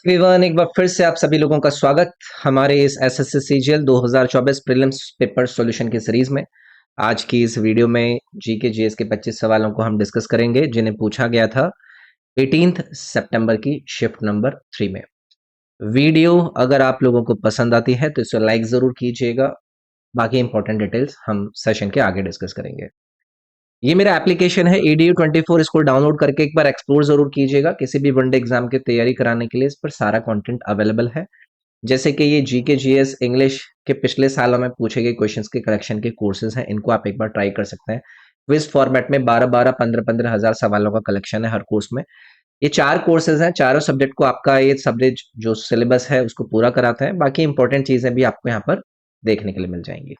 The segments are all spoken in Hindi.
एवरीवन, एक बार फिर से आप सभी लोगों का स्वागत हमारे इस SSC CGL 2024 prelims paper solution की सीरीज में। आज की इस वीडियो में जीके जीएस के 25 सवालों को हम डिस्कस करेंगे जिन्हें पूछा गया था 18 सितंबर की शिफ्ट नंबर 3 में। वीडियो अगर आप लोगों को पसंद आती है तो इसे लाइक जरूर कीजिएगा। बाकी इंपॉर्टेंट डिटेल्स हम सेशन के आगे डिस्कस करेंगे। ये मेरा एप्लीकेशन है EDU24, इसको डाउनलोड करके एक बार एक्सप्लोर जरूर कीजिएगा। किसी भी वनडे एग्जाम की तैयारी कराने के लिए इस पर सारा कंटेंट अवेलेबल है। जैसे कि ये जीके जीएस इंग्लिश के पिछले सालों में पूछे गए क्वेश्चंस के कलेक्शन के कोर्सेज हैं, इनको आप एक बार ट्राई कर सकते हैं। क्विज फॉर्मेट में 12-12, 15-15 हजार सवालों का कलेक्शन है हर कोर्स में। ये 4 कोर्सेज हैं, चारों सब्जेक्ट को आपका ये सब्जेक्ट जो सिलेबस है उसको पूरा कराते हैं। बाकी इंपॉर्टेंट चीजें भी आपको यहाँ पर देखने के लिए मिल जाएंगी।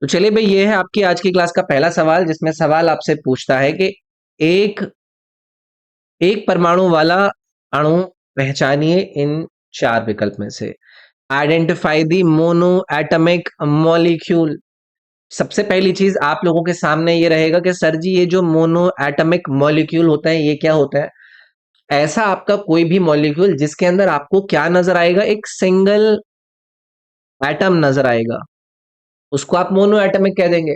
तो चलिए भाई, ये है आपकी आज की क्लास का पहला सवाल, जिसमें सवाल आपसे पूछता है कि एक एक परमाणु वाला अणु पहचानिए इन 4 विकल्प में से। Identify the mono atomic molecule. सबसे पहली चीज आप लोगों के सामने ये रहेगा कि सर जी ये जो मोनो एटमिक मॉलिक्यूल होता है ये क्या होता है। ऐसा आपका कोई भी मॉलिक्यूल जिसके अंदर आपको क्या नजर आएगा, एक सिंगल एटम नजर आएगा, उसको आप मोनो एटमिक कह देंगे।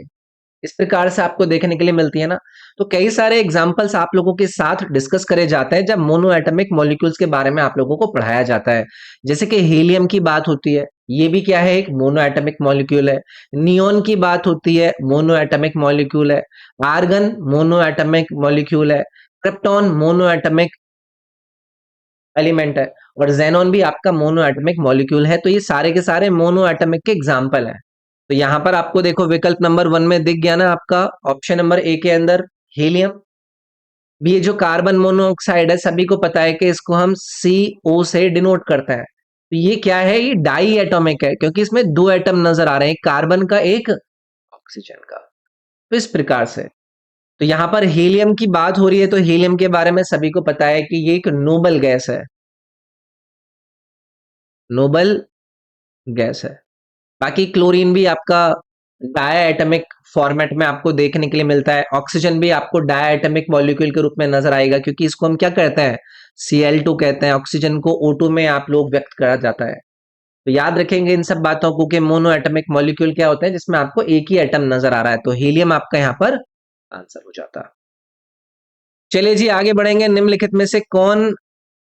इस प्रकार से आपको देखने के लिए मिलती है ना। तो कई सारे एग्जांपल्स आप लोगों के साथ डिस्कस करे जाते हैं जब मोनो एटमिक मॉलिक्यूल्स के बारे में आप लोगों को पढ़ाया जाता है। जैसे कि हीलियम की बात होती है, ये भी क्या है, एक मोनो एटमिक मॉलिक्यूल है। नियोन की बात होती है, मोनो एटमिक मॉलिक्यूल है। आर्गन मोनो एटमिक मॉलिक्यूल है। क्रिप्टॉन मोनो एटमिक एलिमेंट है। और जेनॉन भी आपका मोनो एटमिक मॉलिक्यूल है। तो ये सारे के सारे मोनो एटमिक के एग्जाम्पल है। तो यहां पर आपको देखो विकल्प नंबर 1 में दिख गया ना आपका ऑप्शन नंबर ए के अंदर हीलियम। भी ये जो कार्बन मोनोऑक्साइड है सभी को पता है कि इसको हम CO से डिनोट करते हैं। तो ये क्या है, ये डाई एटॉमिक है क्योंकि इसमें 2 एटम नजर आ रहे हैं, एक कार्बन का एक ऑक्सीजन का। तो इस प्रकार से तो यहां पर हीलियम की बात हो रही है, तो हीलियम के बारे में सभी को पता है कि ये एक नोबल गैस है, नोबल गैस है। बाकी क्लोरीन भी आपका डायटोमिक फॉर्मेट में आपको देखने के लिए मिलता है। ऑक्सीजन भी आपको डायटोमिक मॉलिक्यूल के रूप में नजर आएगा क्योंकि इसको हम क्या कहते हैं, Cl2 कहते हैं। ऑक्सीजन को O2 में आप लोग व्यक्त करा जाता है। तो याद रखेंगे इन सब बातों को कि मोनो एटमिक मॉलिक्यूल क्या होते हैं जिसमें आपको एक ही एटम नजर आ रहा है। तो हीलियम आपका यहाँ पर आंसर हो जाता है। चलिए जी आगे बढ़ेंगे। निम्नलिखित में से कौन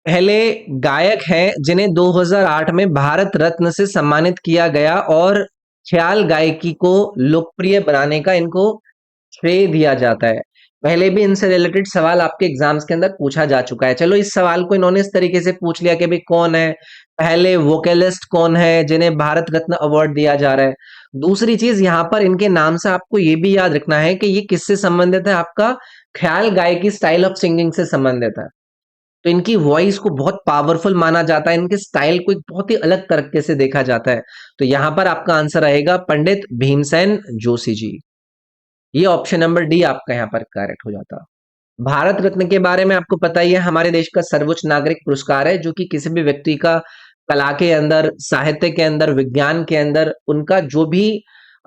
पहले गायक हैं जिन्हें 2008 में भारत रत्न से सम्मानित किया गया और ख्याल गायकी को लोकप्रिय बनाने का इनको श्रेय दिया जाता है। पहले भी इनसे रिलेटेड सवाल आपके एग्जाम्स के अंदर पूछा जा चुका है। चलो इस सवाल को इन्होंने इस तरीके से पूछ लिया कि भाई कौन है पहले वोकलिस्ट, कौन है जिन्हें भारत रत्न अवार्ड दिया जा रहा है। दूसरी चीज यहाँ पर इनके नाम से आपको ये भी याद रखना है कि ये किससे संबंधित है, आपका ख्याल गायकी स्टाइल ऑफ सिंगिंग से संबंधित है। तो इनकी वॉइस को बहुत पावरफुल माना जाता है, इनके स्टाइल को एक बहुत ही अलग तरीके से देखा जाता है। तो यहां पर आपका आंसर रहेगा पंडित भीमसेन जोशी जी। ये ऑप्शन नंबर डी आपका यहाँ पर करेक्ट हो जाता। भारत रत्न के बारे में आपको पता ही है, हमारे देश का सर्वोच्च नागरिक पुरस्कार है जो कि किसी भी व्यक्ति का कला के अंदर, साहित्य के अंदर, विज्ञान के अंदर उनका जो भी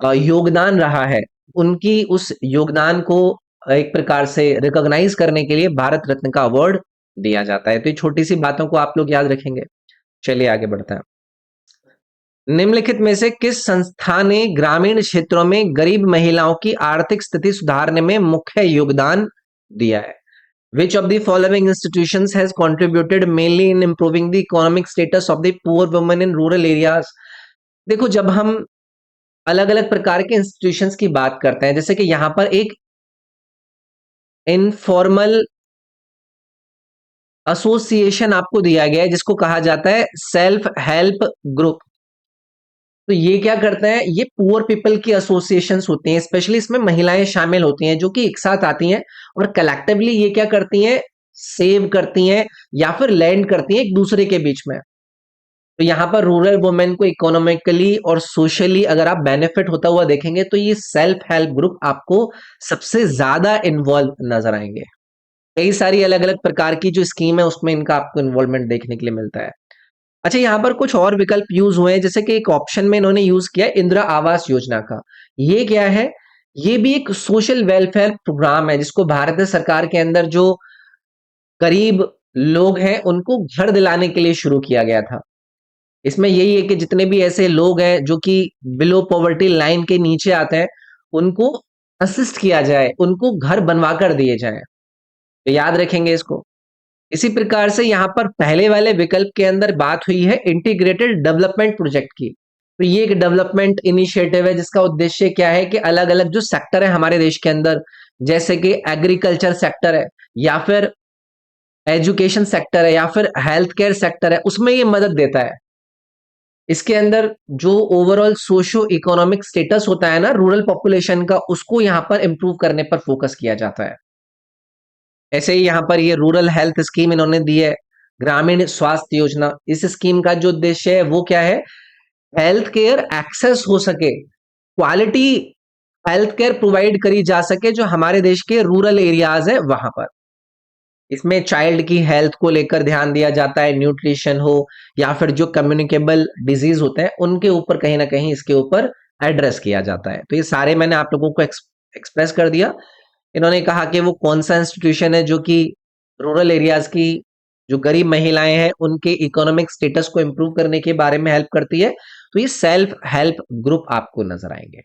योगदान रहा है, उनकी उस योगदान को एक प्रकार से रिकॉग्नाइज करने के लिए भारत रत्न का अवार्ड दिया जाता है। तो ये छोटी सी बातों को आप लोग याद रखेंगे। चलिए आगे बढ़ते हैं। निम्नलिखित में से किस संस्था ने ग्रामीण क्षेत्रों में गरीब महिलाओं की आर्थिक स्थिति सुधारने में मुख्य योगदान दिया है? Which of the following institutions has contributed mainly in improving the economic status of the poor women in rural areas? देखो, जब हम अलग अलग प्रकार के इंस्टीट्यूशंस की बात करते हैं, जैसे कि यहां पर एक इनफॉर्मल एसोसिएशन आपको दिया गया है जिसको कहा जाता है सेल्फ हेल्प ग्रुप। तो ये क्या करते हैं, ये पुअर पीपल की एसोसिएशंस होती हैं, स्पेशली इसमें महिलाएं शामिल होती हैं जो कि एक साथ आती हैं और कलेक्टिवली ये क्या करती हैं, सेव करती हैं या फिर लैंड करती हैं एक दूसरे के बीच में। तो यहाँ पर रूरल वुमेन को इकोनॉमिकली और सोशली अगर आप बेनिफिट होता हुआ देखेंगे तो ये सेल्फ हेल्प ग्रुप आपको सबसे ज्यादा इन्वॉल्व नजर आएंगे। कई सारी अलग अलग प्रकार की जो स्कीम है उसमें इनका आपको इन्वॉल्वमेंट देखने के लिए मिलता है। अच्छा, यहाँ पर कुछ और विकल्प यूज हुए हैं, जैसे कि एक ऑप्शन में इन्होंने यूज किया इंदिरा आवास योजना का। ये क्या है, ये भी एक सोशल वेलफेयर प्रोग्राम है जिसको भारत सरकार के अंदर जो करीब लोग हैं उनको घर दिलाने के लिए शुरू किया गया था। इसमें यही है कि जितने भी ऐसे लोग हैं जो कि बिलो पॉवर्टी लाइन के नीचे आते हैं, उनको असिस्ट किया जाए, उनको घर बनवा कर दिए जाए। तो याद रखेंगे इसको। इसी प्रकार से यहाँ पर पहले वाले विकल्प के अंदर बात हुई है इंटीग्रेटेड डेवलपमेंट प्रोजेक्ट की। तो ये एक डेवलपमेंट इनिशिएटिव है जिसका उद्देश्य क्या है कि अलग अलग जो सेक्टर है हमारे देश के अंदर, जैसे कि एग्रीकल्चर सेक्टर है, या फिर एजुकेशन सेक्टर है, या फिर हेल्थ केयर सेक्टर है, उसमें ये मदद देता है। इसके अंदर जो ओवरऑल सोशो इकोनॉमिक स्टेटस होता है ना रूरल पॉपुलेशन का, उसको यहाँ पर इंप्रूव करने पर फोकस किया जाता है। ऐसे ही यहाँ पर ये रूरल हेल्थ स्कीम इन्होंने दी है, ग्रामीण स्वास्थ्य योजना। इस स्कीम का जो उद्देश्य है वो क्या है, हेल्थ केयर एक्सेस हो सके, क्वालिटी हेल्थ केयर प्रोवाइड करी जा सके जो हमारे देश के रूरल एरियाज है वहां पर। इसमें चाइल्ड की हेल्थ को लेकर ध्यान दिया जाता है, न्यूट्रिशन हो या फिर जो कम्युनिकेबल डिजीज होते हैं उनके ऊपर कहीं ना कहीं इसके ऊपर एड्रेस किया जाता है। तो ये सारे मैंने आप लोगों को एक्सप्रेस कर दिया। इन्होंने कहा कि वो कौन सा इंस्टीट्यूशन है जो कि रूरल एरियाज की जो गरीब महिलाएं हैं उनके इकोनॉमिक स्टेटस को इंप्रूव करने के बारे में हेल्प करती है। तो ये सेल्फ हेल्प ग्रुप आपको नजर आएंगे।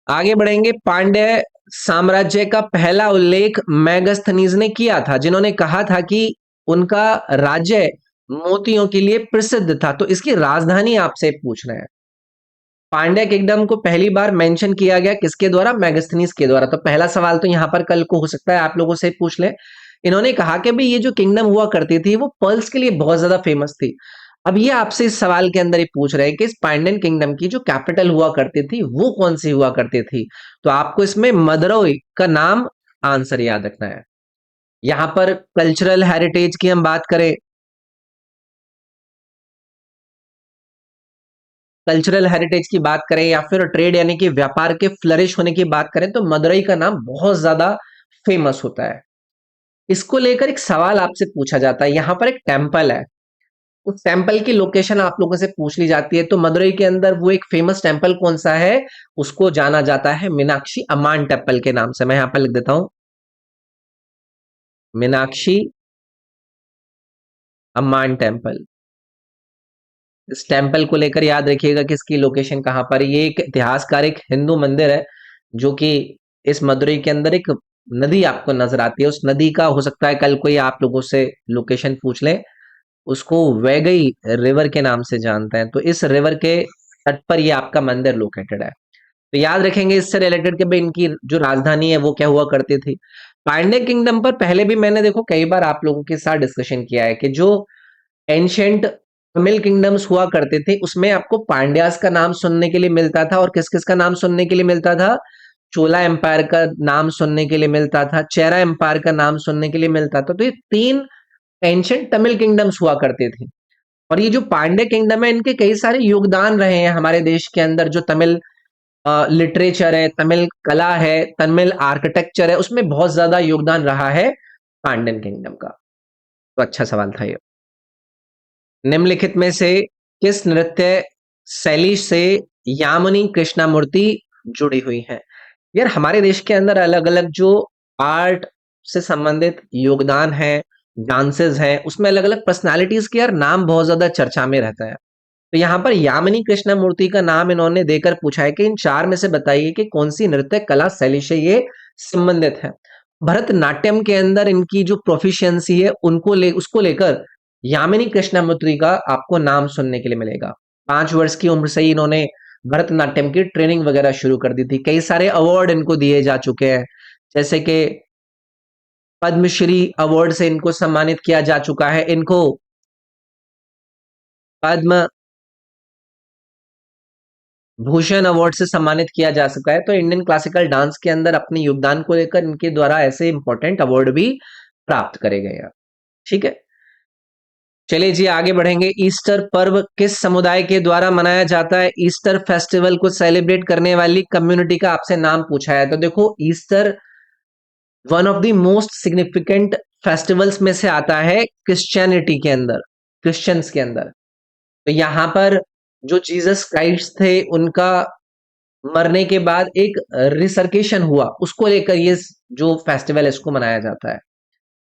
आगे बढ़ेंगे। पांड्य साम्राज्य का पहला उल्लेख मैगस्थनीज ने किया था, जिन्होंने कहा था कि उनका राज्य मोतियों के लिए प्रसिद्ध था। तो इसकी राजधानी आपसे पूछ रहे हैं। पांड्या किंगडम को पहली बार मेंशन किया गया किसके द्वारा, मैगस्थनीज के द्वारा। तो पहला सवाल तो यहाँ पर कल को हो सकता है आप लोगों से पूछ ले। इन्होंने कहा कि भाई ये जो किंगडम हुआ करती थी वो पर्ल्स के लिए बहुत ज्यादा फेमस थी। अब ये आपसे इस सवाल के अंदर ही पूछ रहे हैं कि इस पांड्यन किंगडम की जो कैपिटल हुआ करती थी वो कौन सी हुआ करती थी। तो आपको इसमें मदुरई का नाम आंसर याद रखना है। यहाँ पर कल्चरल हेरिटेज की हम बात करें, कल्चरल हेरिटेज की बात करें या फिर ट्रेड यानी कि व्यापार के फ्लरिश होने की बात करें, तो मदुरई का नाम बहुत ज्यादा फेमस होता है। इसको लेकर एक सवाल आपसे पूछा जाता है। यहाँ पर एक टेम्पल है, उस टेम्पल की लोकेशन आप लोगों से पूछ ली जाती है। तो मदुरई के अंदर वो एक फेमस टेम्पल कौन सा है, उसको जाना जाता है मीनाक्षी अम्मान टेम्पल के नाम से। मैं यहाँ पर लिख देता हूं, मीनाक्षी अम्मान टेम्पल। इस टेम्पल को लेकर याद रखिएगा कि इसकी लोकेशन कहाँ पर है। ये एक इतिहासकार, एक हिंदू मंदिर है जो कि इस मदुरई के अंदर एक नदी आपको नजर आती है। उस नदी का हो सकता है कल कोई आप लोगों से लोकेशन पूछ ले, उसको वैगई रिवर के नाम से जानते हैं। तो इस रिवर के तट पर ये आपका मंदिर लोकेटेड है। तो याद रखेंगे इससे रिलेटेड कि भाई इनकी जो राजधानी है वो क्या हुआ करती थी। पांड्य किंगडम पर पहले भी मैंने देखो कई बार आप लोगों के साथ डिस्कशन किया है कि जो एंशियंट तमिल किंगडम्स हुआ करते थे उसमें आपको पांड्यास का नाम सुनने के लिए मिलता था, और किस किस का नाम सुनने के लिए मिलता था, चोला एम्पायर का नाम सुनने के लिए मिलता था, चेरा एम्पायर का नाम सुनने के लिए मिलता था। तो ये तीन एंशियंट तमिल किंगडम्स हुआ करते थे। और ये जो पांड्य किंगडम है इनके कई सारे योगदान रहे हैं हमारे देश के अंदर। जो तमिल लिटरेचर है, तमिल कला है, तमिल आर्किटेक्चर है, उसमें बहुत ज्यादा योगदान रहा है पांड्यन किंगडम का। तो अच्छा सवाल था ये। निम्नलिखित में से किस नृत्य शैली से यामिनी कृष्णामूर्ति जुड़ी हुई है। यार हमारे देश के अंदर अलग अलग जो आर्ट से संबंधित योगदान है, डांसेस हैं, उसमें अलग अलग पर्सनालिटीज के यार नाम बहुत ज्यादा चर्चा में रहता है। तो यहाँ पर यामिनी कृष्णामूर्ति का नाम इन्होंने देकर पूछा है कि इन चार में से बताइए कि कौन सी नृत्य कला शैली से ये संबंधित है। भरतनाट्यम के अंदर इनकी जो प्रोफिशिएंसी है उसको लेकर यामिनी कृष्णामूर्ति का आपको नाम सुनने के लिए मिलेगा। 5 वर्ष की उम्र से ही इन्होंने भरतनाट्यम की ट्रेनिंग वगैरह शुरू कर दी थी। कई सारे अवार्ड इनको दिए जा चुके हैं, जैसे कि पद्मश्री अवार्ड से इनको सम्मानित किया जा चुका है। इनको पद्म भूषण अवार्ड से सम्मानित किया जा चुका है। तो इंडियन क्लासिकल डांस के अंदर अपने योगदान को लेकर इनके द्वारा ऐसे इंपॉर्टेंट अवार्ड भी प्राप्त करे गए हैं। ठीक है, चलिए जी आगे बढ़ेंगे। ईस्टर पर्व किस समुदाय के द्वारा मनाया जाता है। ईस्टर फेस्टिवल को सेलिब्रेट करने वाली कम्युनिटी का आपसे नाम पूछा है। तो देखो Easter one of the most significant festivals में से आता है क्रिश्चियनिटी के अंदर, क्रिश्चियंस के अंदर। तो यहाँ पर जो जीसस क्राइस्ट थे उनका मरने के बाद एक रिसर्केशन हुआ, उसको लेकर ये जो फेस्टिवल है इसको मनाया जाता है।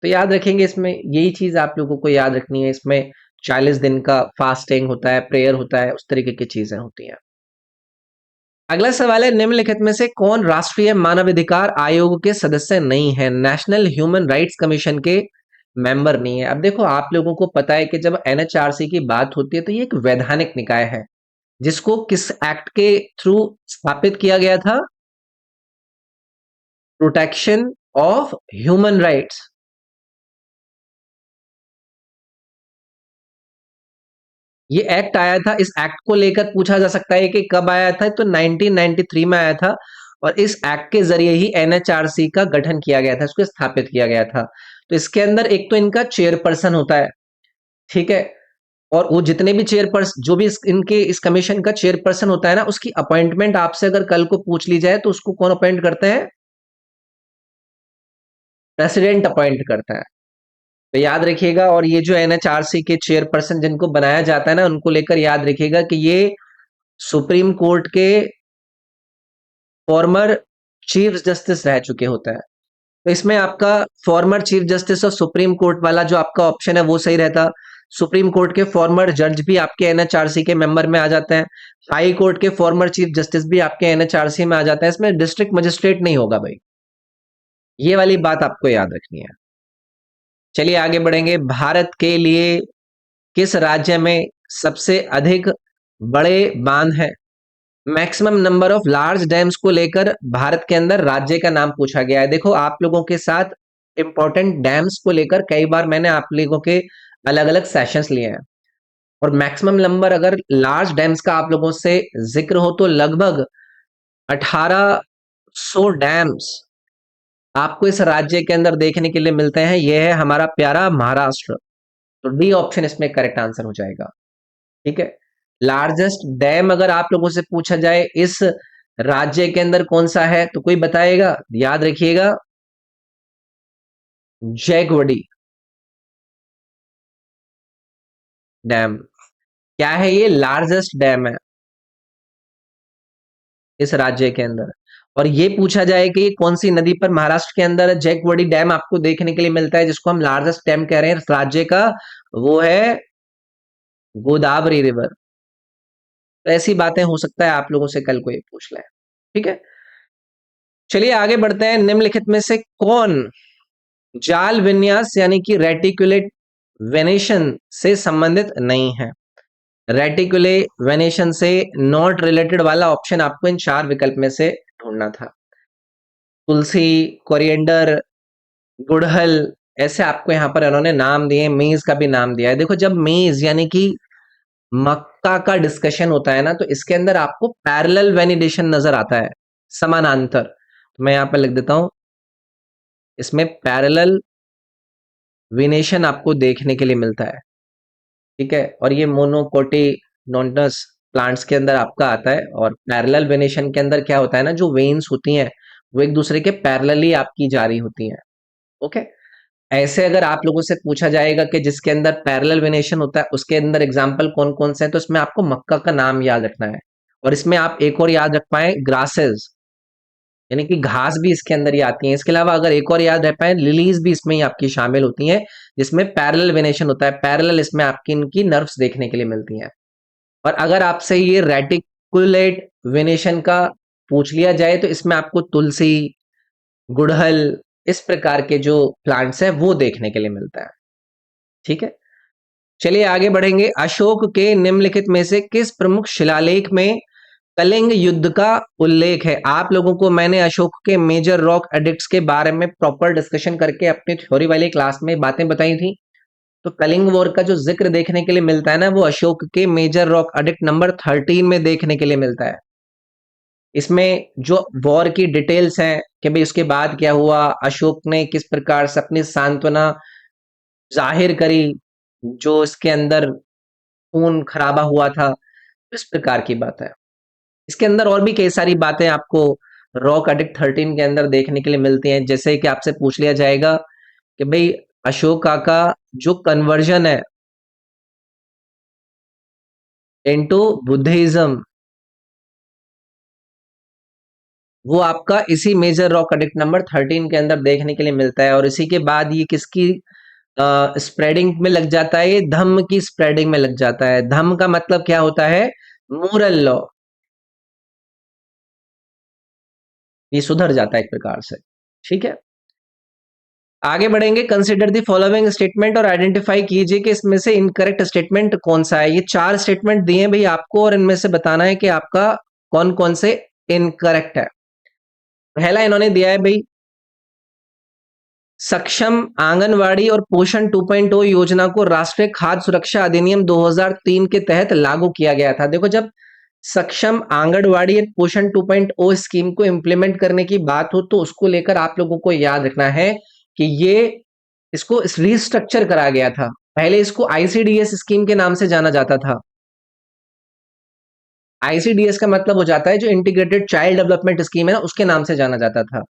तो याद रखेंगे, इसमें यही चीज आप लोगों को याद रखनी है। इसमें 40 दिन का फास्टिंग होता है, प्रेयर होता है, उस तरीके की चीजें होती हैं। अगला सवाल है, निम्नलिखित में से कौन राष्ट्रीय मानवाधिकार आयोग के सदस्य नहीं है, नेशनल ह्यूमन राइट्स कमीशन के मेंबर नहीं है। अब देखो, आप लोगों को पता है कि जब एनएचआरसी की बात होती है तो ये एक वैधानिक निकाय है, जिसको किस एक्ट के थ्रू स्थापित किया गया था? Protection of human rights. ये एक्ट आया था, इस एक्ट को लेकर पूछा जा सकता है कि कब आया था, तो 1993 में आया था। और इस एक्ट के जरिए ही एनएचआरसी का गठन किया गया था, इसको स्थापित किया गया था। तो इसके अंदर एक तो इनका चेयरपर्सन होता है, ठीक है। और वो जितने भी चेयरपर्सन, जो भी इनके इस कमीशन का चेयरपर्सन होता है ना, उसकी अपॉइंटमेंट आपसे अगर कल को पूछ ली जाए तो उसको कौन अपॉइंट करते हैं? प्रेसिडेंट अपॉइंट करता है। तो याद रखिएगा, और ये जो एनएचआरसी के चेयरपर्सन जिनको बनाया जाता है ना, उनको लेकर याद रखिएगा कि ये सुप्रीम कोर्ट के फॉर्मर चीफ जस्टिस रह चुके होता है। तो इसमें आपका फॉर्मर चीफ जस्टिस और सुप्रीम कोर्ट वाला जो आपका ऑप्शन है वो सही रहता। सुप्रीम कोर्ट के फॉर्मर जज भी आपके एनएचआरसी के मेंबर में आ जाते हैं। हाई कोर्ट के फॉर्मर चीफ जस्टिस भी आपके एनएचआरसी में आ जाते हैं। इसमें डिस्ट्रिक्ट मजिस्ट्रेट नहीं होगा भाई, ये वाली बात आपको याद रखनी है। चलिए आगे बढ़ेंगे। भारत के लिए किस राज्य में सबसे अधिक बड़े बांध हैं? Maximum number of large dams को लेकर भारत के अंदर राज्य का नाम पूछा गया है। देखो, आप लोगों के साथ इंपॉर्टेंट डैम्स को लेकर कई बार मैंने आप लोगों के अलग अलग सेशंस लिए हैं, और मैक्सिमम नंबर अगर लार्ज डैम्स का आप लोगों से जिक्र हो तो लगभग 1800 डैम्स आपको इस राज्य के अंदर देखने के लिए मिलते हैं। यह है हमारा प्यारा महाराष्ट्र। तो डी ऑप्शन इसमें करेक्ट आंसर हो जाएगा, ठीक है। लार्जेस्ट डैम अगर आप लोगों से पूछा जाए इस राज्य के अंदर कौन सा है, तो कोई बताएगा? याद रखिएगा, जैकवडी डैम। क्या है ये? लार्जेस्ट डैम है इस राज्य के अंदर। और ये पूछा जाए कि ये कौन सी नदी पर महाराष्ट्र के अंदर जैकवडी डैम आपको देखने के लिए मिलता है, जिसको हम लार्जेस्ट डैम कह रहे हैं इस राज्य का, वो है गोदावरी रिवर। तो ऐसी बातें हो सकता है आप लोगों से कल को ये पूछ लें, ठीक है। चलिए आगे बढ़ते हैं। निम्नलिखित में से कौन जाल विन्यास यानी कि रेटिकुलेट वेनेशन से संबंधित नहीं है? रेटिकुले वेनेशन से नॉट रिलेटेड वाला ऑप्शन आपको इन चार विकल्प में से ढूंढना था। तुलसी, कोरिएंडर, गुड़हल, ऐसे आपको यहाँ पर इन्होंने नाम दिए। मेज का भी नाम दिया है। देखो, जब मेज यानी कि मक्का का डिस्कशन होता है ना, तो इसके अंदर आपको पैरेलल वेनिडेशन नजर आता है, समानांतर। तो मैं यहाँ पर लिख देता हूं, इसमें पैरेलल वेनेशन आपको देखने के लिए मिलता है, ठीक है। और ये मोनोकोटिनोडस प्लांट्स के अंदर आपका आता है। और पैरेलल वेनेशन के अंदर क्या होता है ना, जो वेन्स होती हैं वो एक दूसरे के पैरेलली आपकी जारी होती हैं, ओके। ऐसे अगर आप लोगों से पूछा जाएगा कि जिसके अंदर पैरेलल वेनेशन होता है उसके अंदर एग्जाम्पल कौन कौन से हैं, तो इसमें आपको मक्का का नाम याद रखना है। और इसमें आप एक और याद रख पाए, ग्रासेस, यानी कि घास भी इसके अंदर ही आती है। इसके अलावा अगर एक और याद रह पाए, लिलीज भी इसमें ही आपकी शामिल होती हैं, जिसमें पैरेलल वेनेशन होता है। पैरेलल इसमें आपकी इनकी नर्व्स देखने के लिए मिलती हैं। और अगर आपसे ये रेटिकुलेट वेनेशन का पूछ लिया जाए तो इसमें आपको तुलसी, गुड़हल, इस प्रकार के जो प्लांट्स हैं वो देखने के लिए मिलता है, ठीक है। चलिए आगे बढ़ेंगे। अशोक के निम्नलिखित में से किस प्रमुख शिलालेख में कलिंग युद्ध का उल्लेख है? आप लोगों को मैंने अशोक के मेजर रॉक एडिक्ट्स के बारे में प्रॉपर डिस्कशन करके अपनी थ्योरी वाली क्लास में बातें बताई थी। तो कलिंग वॉर का जो जिक्र देखने के लिए मिलता है ना, वो अशोक के मेजर रॉक एडिक्ट नंबर 13 में देखने के लिए मिलता है। इसमें जो वॉर की डिटेल्स हैं कि भाई उसके बाद क्या हुआ, अशोक ने किस प्रकार से अपनी सांत्वना जाहिर करी, जो इसके अंदर खून खराबा हुआ था, इस प्रकार की बात है। इसके अंदर और भी कई सारी बातें आपको रॉक एडिक्ट 13 के अंदर देखने के लिए मिलती हैं। जैसे कि आपसे पूछ लिया जाएगा कि भाई अशोका का जो कन्वर्जन है इनटू बुद्धिज्म, वो आपका इसी मेजर रॉक एडिक्ट नंबर 13 के अंदर देखने के लिए मिलता है। और इसी के बाद ये किसकी स्प्रेडिंग में लग जाता है? ये धम्म की स्प्रेडिंग में लग जाता है। धम्म का मतलब क्या होता है? Moral law. ये सुधर जाता है एक प्रकार से। ठीक है, आगे बढ़ेंगे। कंसिडर द फॉलोइंग स्टेटमेंट और आइडेंटिफाई कीजिए कि इसमें से इनकरेक्ट स्टेटमेंट कौन सा है। ये 4 स्टेटमेंट दिए हैं भाई आपको और इनमें से बताना है कि आपका कौन कौन से इनकरेक्ट है। पहला इन्होंने दिया है भाई, सक्षम आंगनवाड़ी और पोषण 2.0 योजना को राष्ट्रीय खाद्य सुरक्षा अधिनियम 2003 के तहत लागू किया गया था। देखो, जब सक्षम आंगनवाड़ी और पोषण 2.0 स्कीम को इंप्लीमेंट करने की बात हो तो उसको लेकर आप लोगों को याद रखना है कि ये इसको रिस्ट्रक्चर करा गया था। पहले इसको आईसीडीएस स्कीम के नाम से जाना जाता था। आईसीडीएस का मतलब हो जाता है जो इंटीग्रेटेड चाइल्ड डेवलपमेंट स्कीम है ना, उसके नाम से जाना जाता था।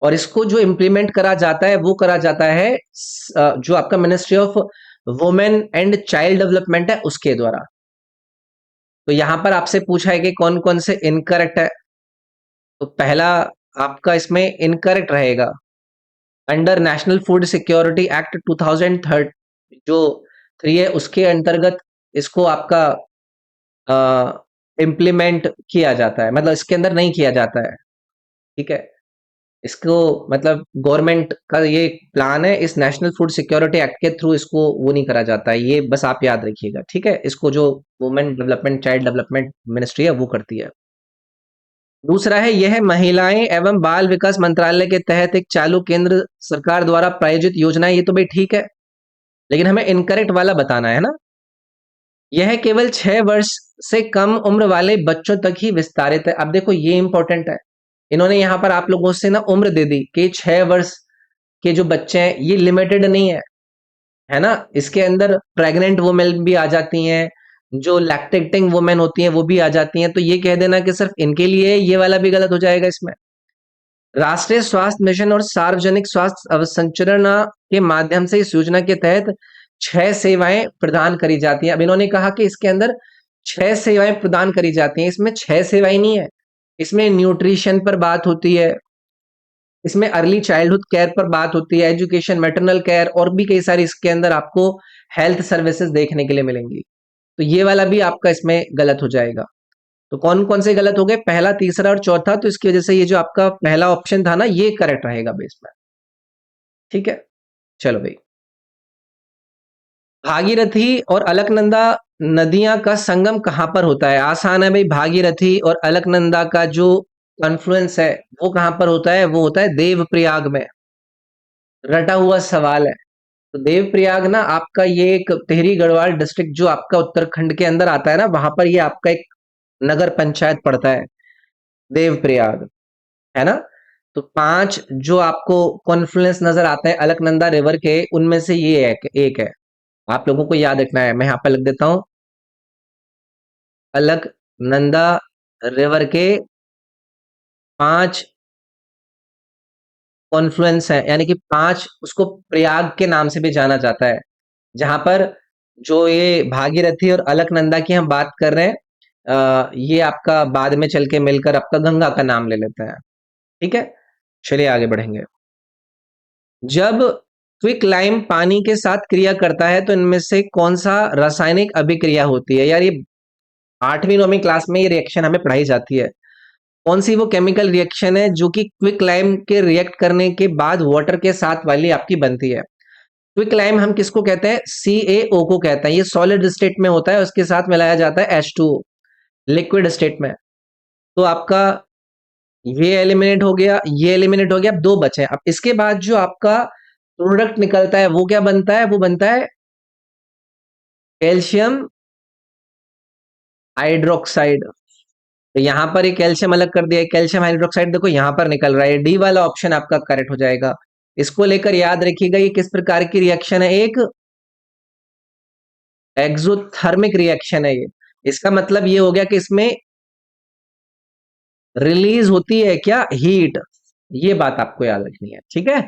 और इसको जो इम्प्लीमेंट करा जाता है वो करा जाता है जो आपका ministry of women and child development है उसके द्वारा। तो यहां पर आपसे पूछा है कि कौन कौन से इनकरेक्ट है। तो पहला आपका इसमें इनकरेक्ट रहेगा, under national food security act 2003 जो 3 है उसके अंतर्गत इसको आपका इम्प्लीमेंट किया जाता है, मतलब इसके अंदर नहीं किया जाता है। ठीक है, इसको मतलब गवर्नमेंट का ये प्लान है, इस नेशनल फूड सिक्योरिटी एक्ट के थ्रू इसको वो नहीं करा जाता है। ये बस आप याद रखिएगा। ठीक है, इसको जो women development child development ministry है वो करती है। दूसरा है, यह महिलाएं एवं बाल विकास मंत्रालय के तहत एक चालू केंद्र सरकार द्वारा प्रायोजित योजना है। ये तो भाई ठीक है, लेकिन हमें इनकरेक्ट वाला बताना है ना। यह केवल 6 वर्ष से कम उम्र वाले बच्चों तक ही विस्तारित है। अब देखो ये इंपॉर्टेंट है, इन्होंने यहाँ पर आप लोगों से ना उम्र दे दी कि 6 वर्ष के जो बच्चे हैं ये लिमिटेड नहीं है, है ना। इसके अंदर प्रेग्नेंट वुमेन भी आ जाती हैं, जो लैक्टेटिंग वुमेन होती हैं वो भी आ जाती हैं। तो ये कह देना कि सिर्फ इनके लिए है, ये वाला भी गलत हो जाएगा इसमें। राष्ट्रीय स्वास्थ्य मिशन और सार्वजनिक स्वास्थ्य अवसंरचना के माध्यम से इस योजना के तहत 6 सेवाएं प्रदान करी जाती हैं। अब इन्होंने कहा कि इसके अंदर 6 सेवाएं प्रदान करी जाती हैं, इसमें 6 सेवाएं नहीं है। इसमें न्यूट्रिशन पर बात होती है, इसमें अर्ली चाइल्डहुड केयर पर बात होती है, एजुकेशन, मैटरनल केयर और भी कई सारी इसके अंदर आपको हेल्थ सर्विसेज देखने के लिए मिलेंगी। तो ये वाला भी आपका इसमें गलत हो जाएगा। तो कौन कौन से गलत हो गए? पहला, तीसरा और चौथा। तो इसकी वजह से ये जो आपका पहला ऑप्शन था ना ये करेक्ट रहेगा बेस में। ठीक है, चलो भाई। भागीरथी और अलकनंदा नदियां का संगम कहां पर होता है? आसान है भाई, भागीरथी और अलकनंदा का जो कॉन्फ्लुएंस है वो कहां पर होता है? वो होता है देवप्रयाग में। रटा हुआ सवाल है। तो देवप्रयाग ना आपका ये एक टिहरी गढ़वाल डिस्ट्रिक्ट जो आपका उत्तराखंड के अंदर आता है ना, वहां पर ये आपका एक नगर पंचायत पड़ता है, देवप्रयाग, है ना। तो 5 जो आपको कॉन्फ्लुएंस नजर आता है अलकनंदा रिवर के, उनमें से ये एक है। आप लोगों को याद रखना है। मैं यहाँ पे लिख देता हूं, अलकनंदा रिवर के 5 कॉन्फ्लुएंस है, यानी कि 5 उसको प्रयाग के नाम से भी जाना जाता है। जहां पर जो ये भागीरथी और अलकनंदा की हम बात कर रहे हैं, ये आपका बाद में चल के मिलकर आपका गंगा का नाम ले लेता है। ठीक है, चलिए आगे बढ़ेंगे। जब क्विक लाइम पानी के साथ क्रिया करता है तो इनमें से कौन सा रासायनिक अभिक्रिया होती है? यार ये 8वीं 9वीं क्लास में ये रिएक्शन हमें पढ़ाई जाती है। कौन सी वो केमिकल रिएक्शन है जो कि क्विक लाइम के रिएक्ट करने के बाद वाटर के साथ वाली आपकी बनती है? क्विक लाइम हम किसको कहते हैं? CaO को कहते हैं। ये सॉलिड स्टेट में होता है, उसके साथ मिलाया जाता है H2O लिक्विड स्टेट में। तो आपका ये एलिमिनेट हो गया, ये एलिमिनेट हो गया, अब 2 बचे। अब इसके बाद जो आपका प्रोडक्ट निकलता है वो क्या बनता है? वो बनता है कैल्शियम हाइड्रोक्साइड। तो यहां पर ये कैल्शियम अलग कर दिया है, कैल्शियम हाइड्रोक्साइड देखो यहां पर निकल रहा है। डी वाला ऑप्शन आपका करेक्ट हो जाएगा। इसको लेकर याद रखिएगा ये किस प्रकार की रिएक्शन है? एक एक्सोथर्मिक रिएक्शन है ये। इसका मतलब ये हो गया कि इसमें रिलीज होती है क्या? हीट। ये बात आपको याद रखनी है। ठीक है,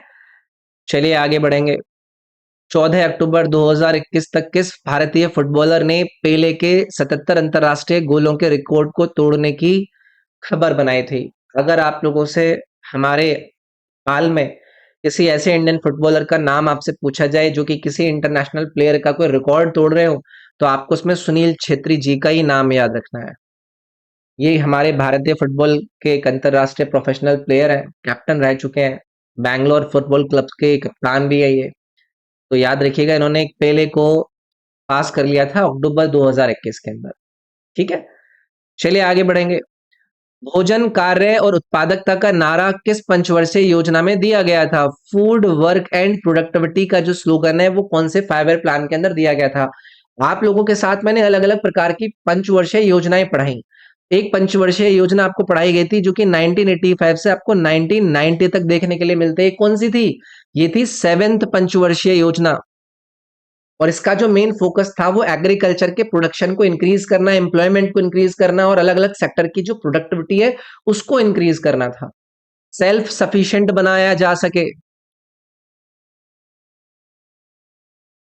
चलिए आगे बढ़ेंगे। 14 अक्टूबर 2021 तक किस भारतीय फुटबॉलर ने पेले के 77 अंतरराष्ट्रीय गोलों के रिकॉर्ड को तोड़ने की खबर बनाई थी? अगर आप लोगों से हमारे हाल में किसी ऐसे इंडियन फुटबॉलर का नाम आपसे पूछा जाए जो कि किसी इंटरनेशनल प्लेयर का कोई रिकॉर्ड तोड़ रहे हो, तो आपको उसमें सुनील छेत्री जी का ही नाम याद रखना है। ये हमारे भारतीय फुटबॉल के एक अंतरराष्ट्रीय प्रोफेशनल प्लेयर हैं, कैप्टन रह चुके हैं, बैंगलोर फुटबॉल क्लब के कप्तान भी है ये। तो याद रखिएगा, इन्होंने एक पेले को पास कर लिया था अक्टूबर 2021 के अंदर। ठीक है, चलिए आगे बढ़ेंगे। भोजन कार्य और उत्पादकता का नारा किस पंचवर्षीय योजना में दिया गया था? फूड वर्क एंड प्रोडक्टिविटी का जो स्लोगन है वो कौन से 5 ईयर प्लान के अंदर दिया गया था? आप लोगों के साथ मैंने अलग अलग प्रकार की पंचवर्षीय योजनाएं पढ़ाई। एक पंचवर्षीय योजना आपको पढ़ाई गई थी जो कि 1985 से आपको 1990 तक देखने के लिए मिलते हैं। कौन सी थी? ये थी 7th पंचवर्षीय योजना। और इसका जो मेन फोकस था वो एग्रीकल्चर के प्रोडक्शन को इंक्रीज करना, एम्प्लॉयमेंट को इंक्रीज करना और अलग अलग सेक्टर की जो प्रोडक्टिविटी है उसको इंक्रीज करना था, सेल्फ सफिशिएंट बनाया जा सके,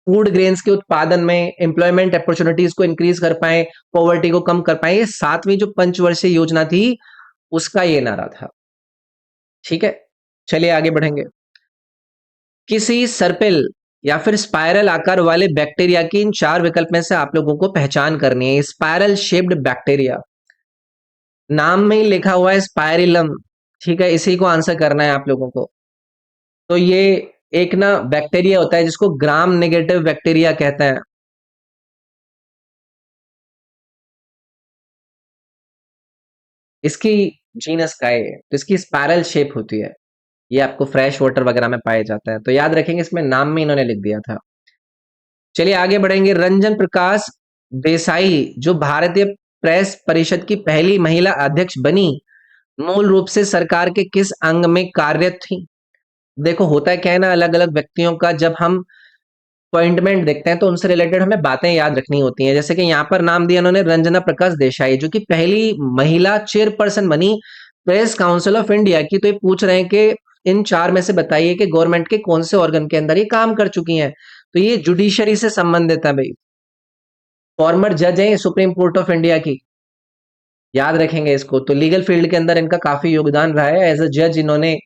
फूड ग्रेन्स के उत्पादन में, एम्प्लॉयमेंट अपॉर्चुनिटीज को इंक्रीज कर पाए, पॉवर्टी को कम कर पाए। ये 7वीं जो पंचवर्षीय योजना थी उसका ये नारा था। ठीक है, चलिए आगे बढ़ेंगे। किसी सर्पिल या फिर स्पाइरल आकार वाले बैक्टीरिया की इन 4 विकल्प में से आप लोगों को पहचान करनी है। स्पाइरल शेप्ड बैक्टीरिया, नाम में ही लिखा हुआ है स्पाइरिलम। ठीक है, इसी को आंसर करना है आप लोगों को। तो ये एक ना बैक्टीरिया होता है जिसको ग्राम नेगेटिव बैक्टीरिया कहते हैं। इसकी जीनस का है, तो इसकी स्पाइरल शेप होती है। ये आपको फ्रेश वाटर वगैरह में पाए जाता है, तो याद रखेंगे इसमें नाम में इन्होंने लिख दिया था। चलिए आगे बढ़ेंगे। रंजन प्रकाश देसाई जो भारतीय प्रेस परिषद की पहली महिला अध्यक्ष बनी, मूल रूप से सरकार के किस अंग में कार्यरत थी? देखो होता है क्या है ना, अलग अलग व्यक्तियों का जब हम अपॉइंटमेंट देखते हैं तो उनसे रिलेटेड हमें बातें याद रखनी होती हैं। जैसे कि यहाँ पर नाम दिया उन्होंने रंजना प्रकाश देसाई जो कि पहली महिला चेयरपर्सन बनी प्रेस काउंसिल ऑफ इंडिया की। तो ये पूछ रहे हैं कि इन 4 में से बताइए कि गवर्नमेंट के कौन से ऑर्गन के अंदर ये काम कर चुकी हैं। तो ये जुडिशरी से संबंधित है भाई, फॉर्मर जज है सुप्रीम कोर्ट ऑफ इंडिया की, याद रखेंगे इसको। तो लीगल फील्ड के अंदर इनका काफी योगदान रहा है। एज अ जज इन्होंने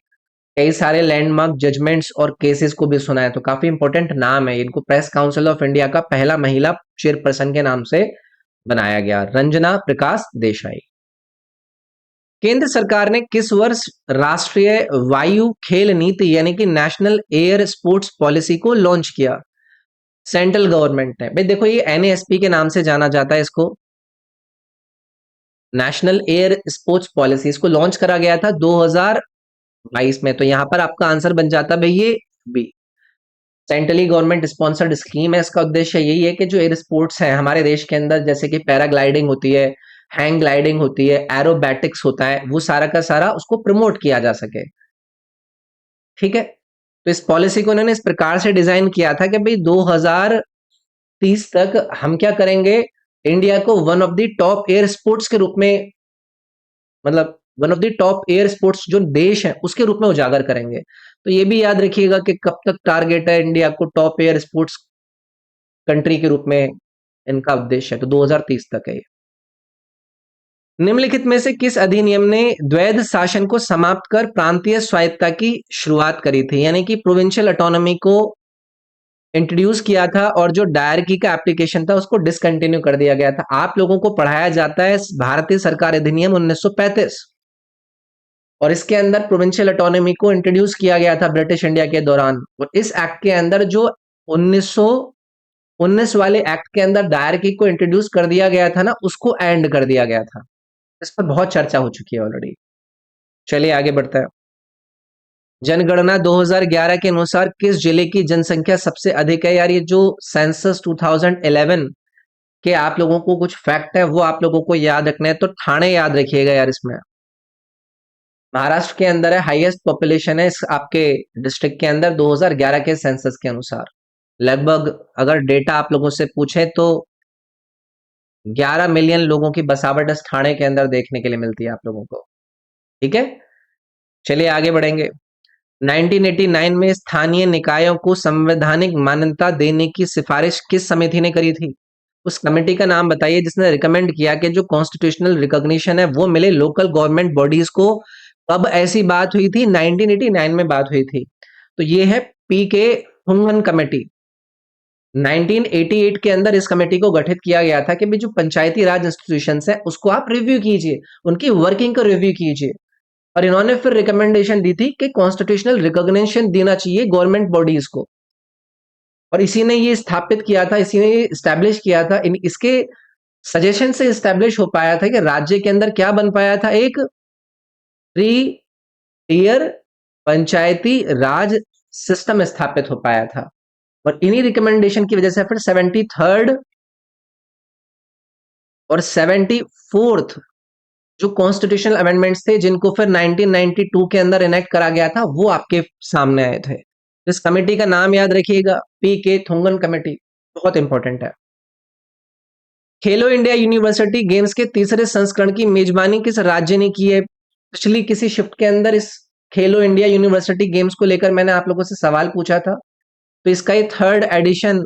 कई सारे लैंडमार्क जजमेंट्स और केसेस को भी सुना है, तो काफी इंपॉर्टेंट नाम है। इनको प्रेस काउंसिल ऑफ इंडिया का पहला महिला चेयरपर्सन के नाम से बनाया गया, रंजना प्रकाश देसाई। केंद्र सरकार ने किस वर्ष राष्ट्रीय वायु खेल नीति यानी कि नेशनल एयर स्पोर्ट्स पॉलिसी को लॉन्च किया? सेंट्रल गवर्नमेंट ने। भाई देखो ये एनएएसपी के नाम से जाना जाता है इसको, नेशनल एयर स्पोर्ट्स पॉलिसी। इसको लॉन्च करा गया था 2022 में। तो यहां पर आपका आंसर बन जाता है ये B. Centrally government sponsored scheme है। इसका उद्देश्य यही है कि जो एयर स्पोर्ट्स है हमारे देश के अंदर, जैसे कि पैराग्लाइडिंग होती है, हैंग ग्लाइडिंग होती है, एरोबैटिक्स होता है, वो सारा का सारा उसको प्रमोट किया जा सके। ठीक है, तो इस पॉलिसी को उन्होंने इस प्रकार से डिजाइन किया था कि भाई 2030 तक हम क्या करेंगे, इंडिया को one of the top air sports के रूप में, मतलब one of the top air sports जो देश है उसके रूप में उजागर करेंगे। तो ये भी याद रखिएगा कि कब तक टारगेट है इंडिया को टॉप एयर स्पोर्ट्स कंट्री के रूप में, इनका उद्देश्य है तो 2030 तक है ये। निम्नलिखित में से किस अधिनियम ने द्वैध शासन को समाप्त कर प्रांतीय स्वायत्तता की शुरुआत करी थी? यानी कि प्रोविंशियल ऑटोनॉमी को इंट्रोड्यूस किया था और जो डायरकी का एप्लीकेशन था उसको डिसकंटिन्यू कर दिया गया था। आप लोगों को पढ़ाया जाता है भारतीय सरकार अधिनियम 1935, और इसके अंदर प्रोविंशियल ऑटोनॉमी को इंट्रोड्यूस किया गया था ब्रिटिश इंडिया के दौरान। और इस एक्ट के अंदर जो 1919 वाले एक्ट के अंदर डायरकी को इंट्रोड्यूस कर दिया गया था ना, उसको एंड कर दिया गया था। इस पर बहुत चर्चा हो चुकी है ऑलरेडी। चलिए आगे बढ़ता है। जनगणना 2011 के अनुसार किस जिले की जनसंख्या सबसे अधिक है? यार ये जो सेंसस 2011 के आप लोगों को कुछ फैक्ट है वो आप लोगों को याद रखना है, तो ठाणे याद रखिएगा यार। इसमें महाराष्ट्र के अंदर है, हाईएस्ट पॉपुलेशन है इस आपके डिस्ट्रिक्ट के अंदर 2011 के सेंसस के अनुसार। लगभग अगर डेटा आप लोगों से पूछे तो 11 मिलियन लोगों की बसावट इस ठाणे के अंदर देखने के लिए मिलती है आप लोगों को। ठीक है, चलिए आगे बढ़ेंगे। 1989 में स्थानीय निकायों को संवैधानिक मान्यता देने की सिफारिश किस समिति ने करी थी? उस कमेटी का नाम बताइए जिसने रिकमेंड किया कि जो कॉन्स्टिट्यूशनल रिकॉग्निशन है वो मिले लोकल गवर्नमेंट बॉडीज को अब ऐसी बात हुई थी 1989 में बात हुई थी। तो ये है पीके हुंगन कमेटी। 1988 के अंदर इस कमेटी को गठित किया गया था कि भी जो पंचायती राज इंस्टीट्यूशंस है उसको आप रिव्यू कीजिए, उनकी वर्किंग को रिव्यू कीजिए। और इन्होंने फिर रिकमेंडेशन दी थी कि कॉन्स्टिट्यूशनल रिकॉग्निशन देना चाहिए गवर्नमेंट बॉडीज को। और इसी ने ये स्थापित किया था, इसी ने ये स्टैब्लिश किया था, इसके सजेशन से स्टैब्लिश हो पाया था कि राज्य के अंदर क्या बन पाया था, एक 3 टियर पंचायती राज सिस्टम स्थापित हो पाया था। और इन्हीं रिकमेंडेशन की वजह से फिर 73rd और 74th जो कॉन्स्टिट्यूशनल अमेंडमेंट्स थे, जिनको फिर 1992 के अंदर इनेक्ट करा गया था, वो आपके सामने आए थे। इस कमेटी का नाम याद रखिएगा, पीके थुंगन कमेटी, बहुत इंपॉर्टेंट है। खेलो इंडिया यूनिवर्सिटी गेम्स के तीसरे संस्करण की मेजबानी किस राज्य ने की है? पिछली किसी शिफ्ट के अंदर इस खेलो इंडिया यूनिवर्सिटी गेम्स को लेकर मैंने आप लोगों से सवाल पूछा था। तो इसका ये 3rd एडिशन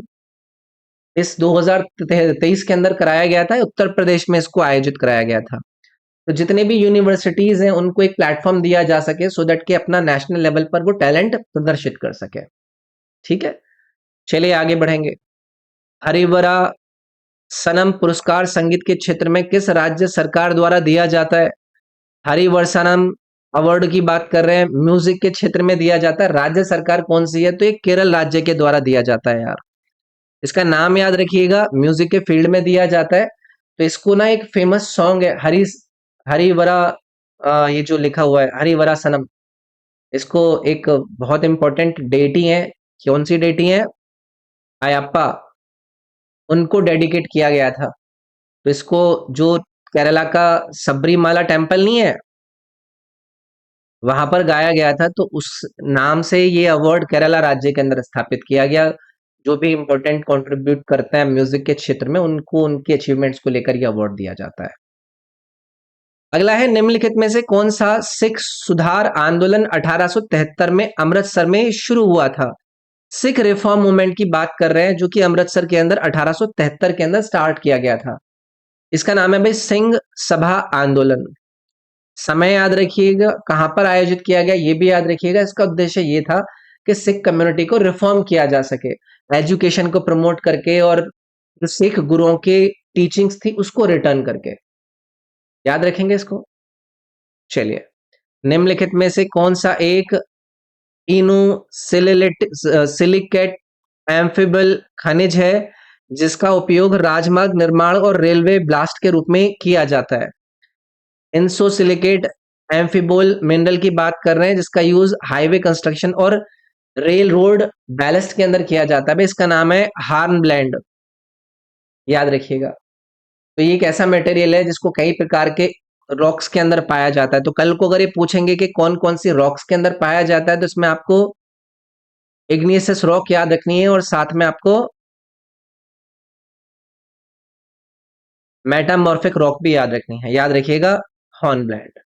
इस 2023 के अंदर कराया गया था। उत्तर प्रदेश में इसको आयोजित कराया गया था। तो जितने भी यूनिवर्सिटीज हैं उनको एक प्लेटफॉर्म दिया जा सके, सो दैट कि अपना नेशनल लेवल पर वो टैलेंट प्रदर्शित कर सके। ठीक है, चलिए आगे बढ़ेंगे। हरिवरा सनम पुरस्कार संगीत के क्षेत्र में किस राज्य सरकार द्वारा दिया जाता है? हरिवरसनम अवार्ड की बात कर रहे हैं, म्यूजिक के क्षेत्र में दिया जाता है। राज्य सरकार कौन सी है? तो ये केरल राज्य के द्वारा दिया जाता है यार। इसका नाम याद रखिएगा, म्यूजिक के फील्ड में दिया जाता है। तो इसको ना एक फेमस सॉन्ग है हरिवरा, ये जो लिखा हुआ है हरिवरा सनम, इसको एक बहुत इंपॉर्टेंट डेटी है। कौन सी डेटी है? अयप्पा, उनको डेडिकेट किया गया था। तो इसको जो केरला का सबरीमाला टेम्पल नहीं है, वहां पर गाया गया था। तो उस नाम से ये अवार्ड केरला राज्य के अंदर स्थापित किया गया। जो भी इंपॉर्टेंट कंट्रीब्यूट करते हैं म्यूजिक के क्षेत्र में, उनको उनके अचीवमेंट्स को लेकर ये अवार्ड दिया जाता है। अगला है, निम्नलिखित में से कौन सा सिख सुधार आंदोलन 1873 में अमृतसर में शुरू हुआ था? सिख रिफॉर्म मूवमेंट की बात कर रहे हैं, जो कि अमृतसर के अंदर 1873 के अंदर स्टार्ट किया गया था। इसका नाम है भाई सिंह सभा आंदोलन। समय याद रखिएगा, कहां पर आयोजित किया गया ये भी याद रखिएगा। इसका उद्देश्य ये था कि सिख कम्युनिटी को रिफॉर्म किया जा सके, एजुकेशन को प्रमोट करके, और जो सिख गुरुओं के टीचिंग्स थी उसको रिटर्न करके। याद रखेंगे इसको। चलिए, निम्नलिखित में से कौन सा एक सिलिकेट एम्फिबल खनिज है जिसका उपयोग राजमार्ग निर्माण और रेलवे ब्लास्ट के रूप में किया जाता है? इंसोसिलिकेट एम्फिबोल मिनरल की बात कर रहे हैं, जिसका यूज हाईवे कंस्ट्रक्शन और रेल रोड बैलेस्ट के अंदर किया जाता है। इसका नाम है हार्न ब्लैंड, याद रखिएगा। तो ये एक ऐसा मटेरियल है जिसको कई प्रकार के रॉक्स के अंदर पाया जाता है। तो कल को अगर ये पूछेंगे कि कौन कौन सी रॉक्स के अंदर पाया जाता है, तो इसमें आपको इग्नियस रॉक याद रखनी है, और साथ में आपको मेटामॉर्फिक रॉक भी याद रखनी है। याद रखिएगा, हॉर्नब्लैंड।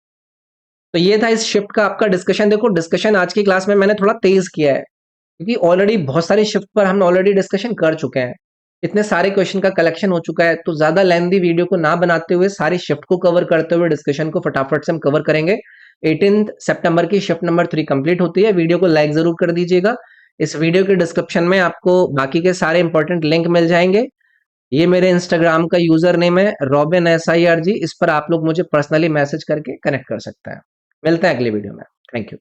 तो ये था इस शिफ्ट का आपका डिस्कशन। देखो, डिस्कशन आज की क्लास में मैंने थोड़ा तेज किया है, क्योंकि ऑलरेडी बहुत सारी शिफ्ट पर हम ऑलरेडी डिस्कशन कर चुके हैं। इतने सारे क्वेश्चन का कलेक्शन हो चुका है, तो ज्यादा लेंथी वीडियो को ना बनाते हुए सारी शिफ्ट को कवर करते हुए डिस्कशन को फटाफट से हम कवर करेंगे। 18 सितंबर की शिफ्ट नंबर 3 कंप्लीट होती है। वीडियो को लाइक जरूर कर दीजिएगा। इस वीडियो के डिस्क्रिप्शन में आपको बाकी के सारे इंपॉर्टेंट लिंक मिल जाएंगे। ये मेरे इंस्टाग्राम का यूजर नेम है robin_sirg। इस पर आप लोग मुझे पर्सनली मैसेज करके कनेक्ट कर सकते हैं। मिलते हैं अगली वीडियो में। Thank you.